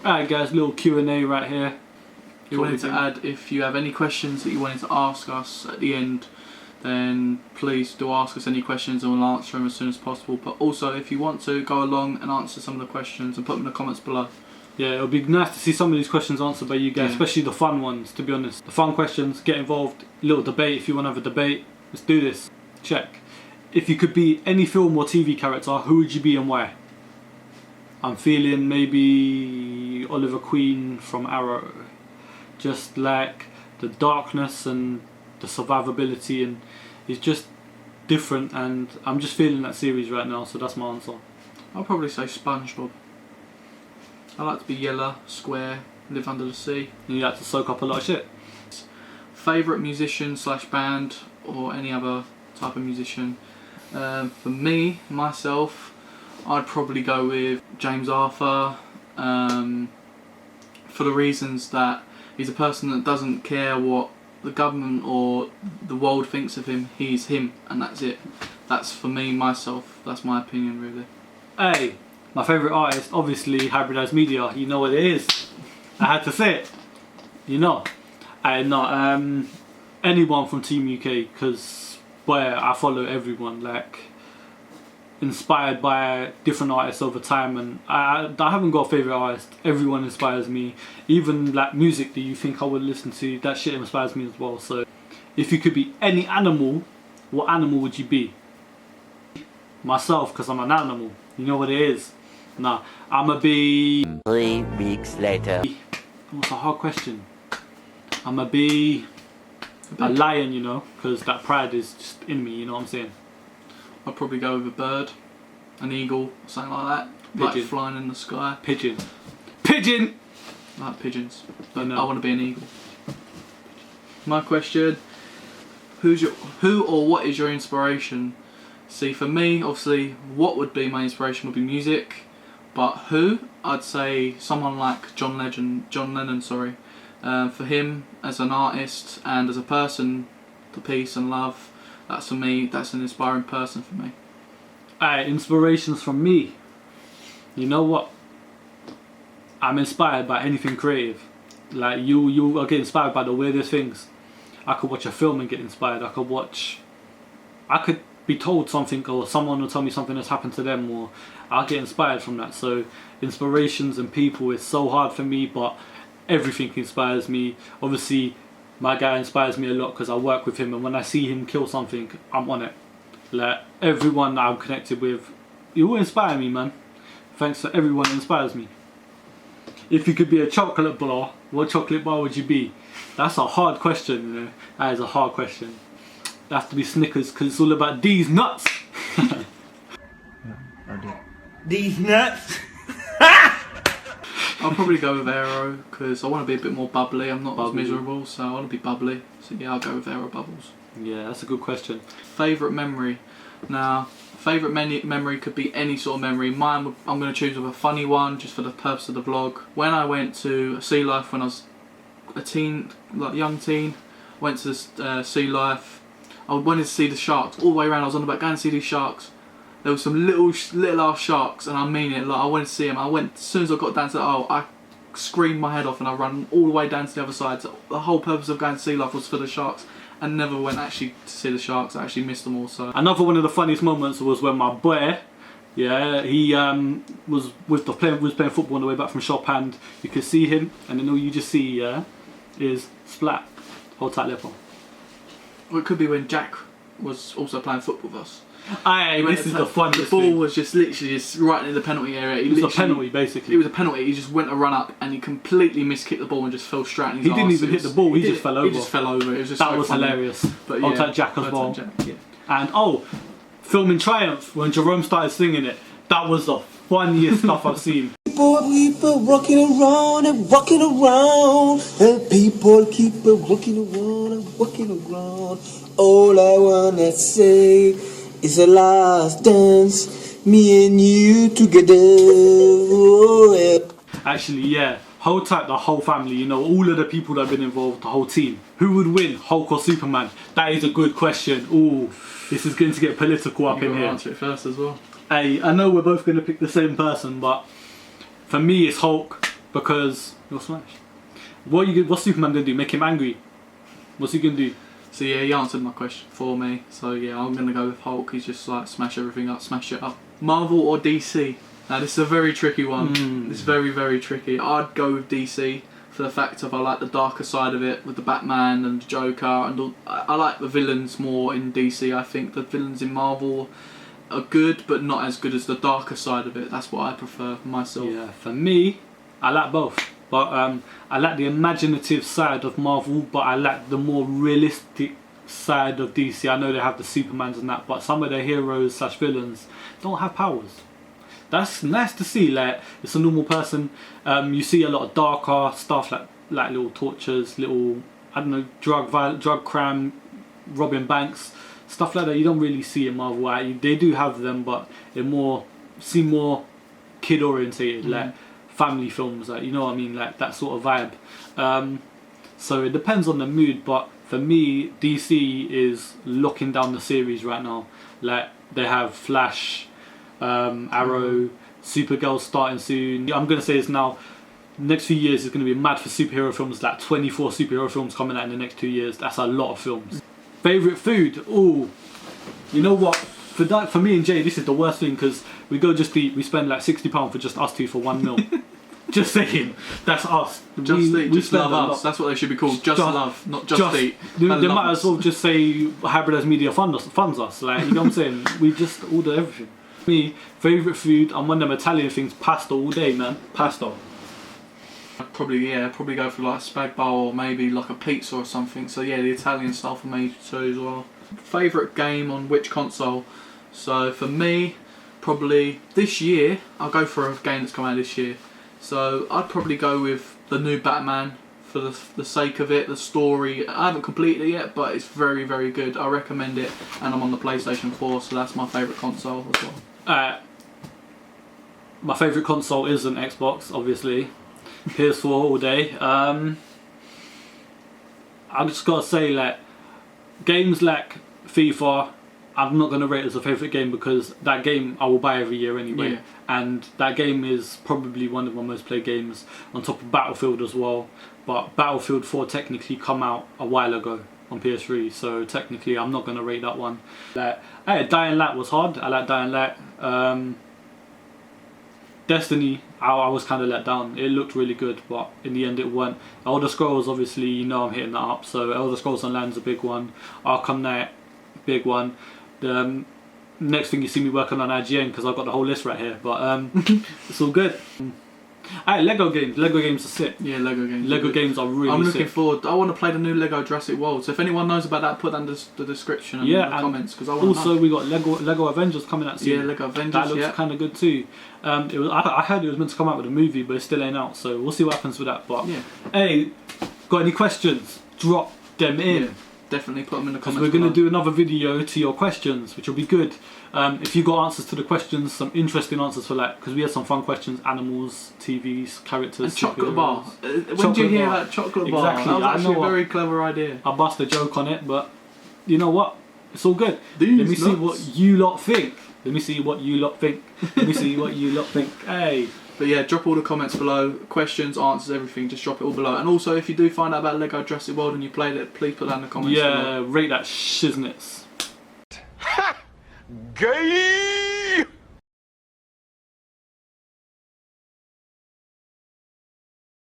Alright guys, little Q&A right here. You wanted to add, if you have any questions that you wanted to ask us at the end, then please do ask us any questions and we'll answer them as soon as possible. But also, if you want to go along and answer some of the questions and put them in the comments below. Yeah, it'll be nice to see some of these questions answered by you guys, especially the fun ones, to be honest. The fun questions, get involved, little debate if you want to have a debate. Let's do this. Check. If you could be any film or TV character, who would you be and why? I'm feeling maybe Oliver Queen from Arrow. Just like the darkness and the survivability, and it's just different, and I'm just feeling that series right now, so that's my answer. I'll probably say SpongeBob. I like to be yellow, square, live under the sea. And you like to soak up a lot of shit. Favourite musician / band or any other type of musician? For me, myself, I'd probably go with James Arthur, for the reasons that he's a person that doesn't care what the government or the world thinks of him. He's him, and that's it. That's for me, myself. That's my opinion, really. Hey, my favourite artist, obviously, Hybridize Media. You know what it is. I had to say it. You know. Anyone from Team UK, because I follow everyone. Like, inspired by different artists over time, and I haven't got a favourite artist. Everyone inspires me. Even like music that you think I would listen to, that shit inspires me as well. So if you could be any animal, what animal would you be? Myself, because I'm an animal. You know what it is. Nah, I'ma be 3 weeks later. What's a hard question? I'ma be a lion, you know, because that pride is just in me, you know what I'm saying? I'd probably go with a bird, an eagle, something like that. Pigeon. Like flying in the sky. Pigeon. Pigeon! I like pigeons, but You know. I want to be an eagle. My question, who or what is your inspiration? See, for me, obviously, what would be my inspiration would be music, but who? I'd say someone like John Lennon, sorry. For him, as an artist and as a person, the peace and love, that's for me, that's an inspiring person for me. Alright, inspirations from me. You know what? I'm inspired by anything creative. Like you I get inspired by the weirdest things. I could watch a film and get inspired. I could be told something, or someone will tell me something that's happened to them, or I'll get inspired from that. So inspirations and people is so hard for me, but everything inspires me. Obviously my guy inspires me a lot because I work with him, and when I see him kill something, I'm on it. Like everyone that I'm connected with, you all inspire me, man. Thanks to everyone that inspires me. If you could be a chocolate bar, what chocolate bar would you be? That's a hard question, you know. That is a hard question. It has to be Snickers, because it's all about these nuts. These nuts! I'll probably go with Aero because I want to be a bit more bubbly. I'm not as miserable, so I want to be bubbly. So yeah, I'll go with Aero Bubbles. Yeah, that's a good question. Favourite memory? Now, favourite memory could be any sort of memory. Mine, I'm going to choose with a funny one, just for the purpose of the vlog. When I went to Sea Life when I was a teen, like young teen, went to Sea Life. I wanted to see the sharks all the way around. I was on about going to see these sharks. There were some little ass sharks, and I mean it. Like I wanted to see them. I went as soon as I got down to I screamed my head off, and I ran all the way down to the other side. So the whole purpose of going to Sea Life was for the sharks, and never went actually to see the sharks. I actually missed them all. So another one of the funniest moments was when my boy, yeah, he was playing football on the way back from shop, and you could see him, and then all you just see is splat. Hold tight, level. Or it could be when Jack was also playing football with us. Aye, this is the funniest The ball thing. was just literally just right in the penalty area. It was a penalty, basically. It was a penalty. He just went to run up and he completely miskicked the ball and just fell straight in his He didn't even hit the ball. He just fell over. He just fell over. It was just that so was funny. hilarious. But Hold yeah, tight Jack as well. Jack, yeah. And filming Triumph when Jerome started singing it. That was the funniest stuff I've seen. People walking around and walking around, and people keep walking around and walking around. All I wanna say is a last dance, me and you together. Oh, yeah. Actually, yeah. Hold tight, the whole family, you know, all of the people that have been involved, the whole team. Who would win, Hulk or Superman? That is a good question. Ooh, this is going to get political up in here. Answer it first as well. Hey, I know we're both going to pick the same person, but for me it's Hulk, because you're Smash. What's Superman gonna do? Make him angry? What's he gonna do? So yeah, he answered my question for me. So yeah, I'm gonna go with Hulk. He's just like smash everything up, smash it up. Marvel or DC? Now this is a very tricky one. It's very, very tricky. I'd go with DC for the fact of I like the darker side of it with the Batman and the Joker, and I like the villains more in DC. I think the villains in Marvel are good, but not as good as the darker side of it. That's what I prefer myself. Yeah, for me, I like both. But I like the imaginative side of Marvel, but I like the more realistic side of DC. I know they have the Supermans and that, but some of their heroes / villains don't have powers. That's nice to see. Like, it's a normal person. You see a lot of darker stuff, like little tortures, little, I don't know, drug crime, robbing banks, stuff like that. You don't really see in Marvel. They do have them, but they seem more kid orientated, like family films, like, you know what I mean, like that sort of vibe. So it depends on the mood, but for me, DC is locking down the series right now. Like, they have Flash, Arrow, Supergirl starting soon. I'm gonna say this now. Next few years is gonna be mad for superhero films. Like 24 superhero films coming out in the next 2 years. That's a lot of films. Favorite food? Ooh, you know what? For me and Jay, this is the worst thing because we spend like £60 for just us two for one meal. Just saying, that's us. Just love us. That's what they should be called. Just love, not just eat. They might as well just say Hybridize Media funds us. Like, you know what I'm saying? We just order everything. Me, favourite food, I'm one of them Italian things, pasta all day, man. Pasta. I'd probably go for like a spag bowl or maybe like a pizza or something. So yeah, the Italian stuff for me too as well. Favourite game on which console? So for me, probably this year, I'll go for a game that's come out this year. So I'd probably go with the new Batman for the sake of it, the story. I haven't completed it yet, but it's very, very good. I recommend it, and I'm on the PlayStation 4, so that's my favourite console as well. My favourite console is an Xbox, obviously. PS4 all day. I just gotta say, like, games like FIFA, I'm not gonna rate as a favourite game because that game I will buy every year anyway. Yeah. And that game is probably one of my most played games, on top of Battlefield as well. But Battlefield 4 technically come out a while ago on PS3, so technically I'm not gonna rate that one. Dying Light was hard. I like Dying Light. Destiny, I was kind of let down. It looked really good, but in the end it weren't. Elder Scrolls, obviously, you know I'm hitting that up, so Elder Scrolls Online's a big one. Arkham Knight, big one. The next thing you see me working on IGN, because I've got the whole list right here, but it's all good. Lego games. Lego games are sick. Yeah, Lego games. Lego games are really sick. I'm looking forward. I want to play the new Lego Jurassic World. So if anyone knows about that, put that in the description and the comments, because I want to know. Also, we got Lego Avengers coming out soon. Yeah, Lego Avengers. That looks kind of good too. I heard it was meant to come out with a movie, but it still ain't out. So we'll see what happens with that. But yeah. Hey, got any questions? Drop them in. Yeah, definitely put them in the comments. We're going to do another video to your questions, which will be good. If you got answers to the questions, some interesting answers for that, because we had some fun questions: animals, TVs, characters, and chocolate bar. When did you hear that chocolate bar? Exactly. That was actually a very clever idea. I bust a joke on it, but you know what? It's all good. Let me nuts. see what you lot think. Let me see what you lot think. Let me see what you lot think. Hey. But yeah, drop all the comments below. Questions, answers, everything. Just drop it all below. And also, if you do find out about Lego Jurassic World and you played it, please put that in the comments below. Yeah, rate that shiznits. Gay!